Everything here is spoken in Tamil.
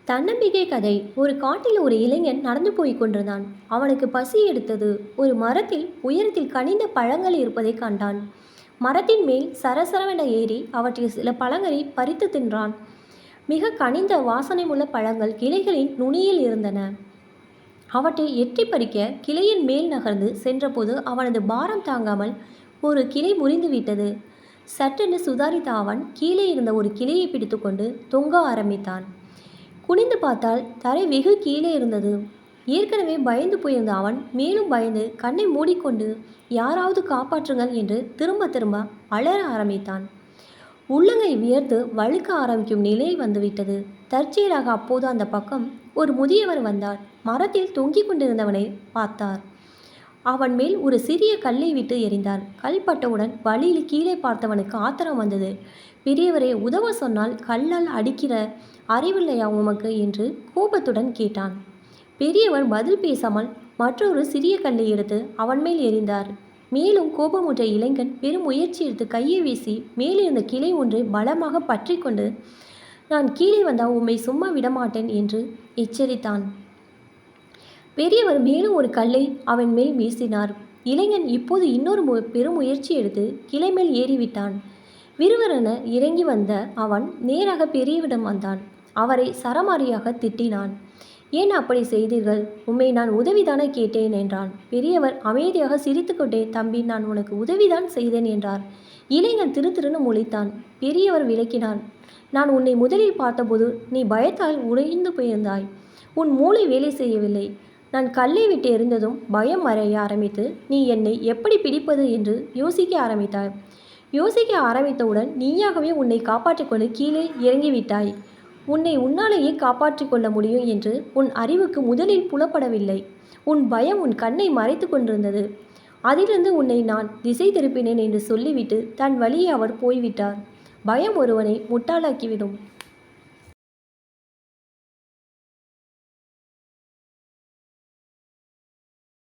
தன்னம்பிக்கை கதை. ஒரு காட்டில் ஒரு இளைஞன் நடந்து போய்க் கொண்டிருந்தான். அவனுக்கு பசி எடுத்தது. ஒரு மரத்தில் உயரத்தில் கனிந்த பழங்கள் இருப்பதைக் கண்டான். மரத்தின் மேல் சரசரவென ஏறி அவற்றில் சில பழங்களை பறித்து தின்றான். மிக கனிந்த வாசனையுள்ள பழங்கள் கிளைகளின் நுனியில் இருந்தன. அவற்றை எட்டி பறிக்க கிளையின் மேல் நகர்ந்து சென்றபோது அவனது பாரம் தாங்காமல் ஒரு கிளை முறிந்துவிட்டது. சட்டென்று சுதாரித்த அவன் கீழே இருந்த ஒரு கிளையை பிடித்துக்கொண்டு தொங்க ஆரம்பித்தான். குனிந்து பார்த்தால் தரை வெகு கீழே இருந்தது. ஏற்கனவே பயந்து போயிருந்த அவன் மேலும் பயந்து கண்ணை மூடிக்கொண்டு யாராவது காப்பாற்றுங்கள் என்று திரும்ப திரும்ப அலற ஆரம்பித்தான். உள்ளங்கை வியர்த்து வழுக்க ஆரம்பிக்கும் நிலை வந்துவிட்டது. தற்செயலாக அப்போது அந்த பக்கம் ஒரு முதியவர் வந்தார். மரத்தில் தொங்கிக் கொண்டிருந்தவனை பார்த்தார். அவன் மேல் ஒரு சிறிய கல்லை விட்டு எறிந்தார். கல் பட்டவுடன் வழியில் கீழே பார்த்தவனுக்கு ஆத்திரம் வந்தது. பெரியவரே, உதவ சொன்னால் கல்லால் அடிக்கிற அறிவில்லையா உமக்கு என்று கோபத்துடன் கேட்டான். பெரியவர் பதில் பேசாமல் மற்றொரு சிறிய கல்லை எடுத்து அவன் மேல் எறிந்தார். மேலும் கோபமுற்ற இளைஞன் பெரும் முயற்சி எடுத்து கையை வீசி மேலிருந்த கிளை ஒன்றை பலமாக பற்றி கொண்டு, நான் கீழே வந்தால் உம்மை சும்மா விடமாட்டேன் என்று எச்சரித்தான். பெரியவர் மேலும் ஒரு கல்லை அவன் மேல் வீசினார். இளைஞன் இப்போது இன்னொரு பெரும் முயற்சி எடுத்து கிளை மேல் ஏறிவிட்டான். விறுவிறென இறங்கி வந்த அவன் நேராக பெரியவிடம் வந்தான். அவரை சரமாரியாக திட்டினான். ஏன் அப்படி செய்தீர்கள்? உம்மை நான் உதவிதானே கேட்டேன் என்றான். பெரியவர் அமைதியாக சிரித்துக்கொண்டே, தம்பி, நான் உனக்கு உதவிதான் செய்தேன் என்றார். இளைஞன் திருன்னு முழித்தான். பெரியவர் விளக்கினார். நான் உன்னை முதலில் பார்த்தபோது நீ பயத்தால் உடைந்து போயிருந்தாய். உன் மூளை வேலை செய்யவில்லை. நான் கல்லை விட்டு எறிந்ததும் பயம் மறைய ஆரம்பித்து நீ என்னை எப்படி பிடிப்பது என்று யோசிக்க ஆரம்பித்தாய். யோசிக்க ஆரம்பித்தவுடன் நீயாகவே உன்னை காப்பாற்றிக்கொண்டு கீழே இறங்கிவிட்டாய். உன்னை உன்னாலேயே காப்பாற்றிக் கொள்ள முடியும் என்று உன் அறிவுக்கு முதலில் புலப்படவில்லை. உன் பயம் உன் கண்ணை மறைத்து கொண்டிருந்தது. அதிலிருந்து உன்னை நான் திசை திருப்பினேன் என்று சொல்லிவிட்டு தன் வழியே அவர் போய்விட்டார். பயம் ஒருவனை முட்டாளாக்கிவிடும்.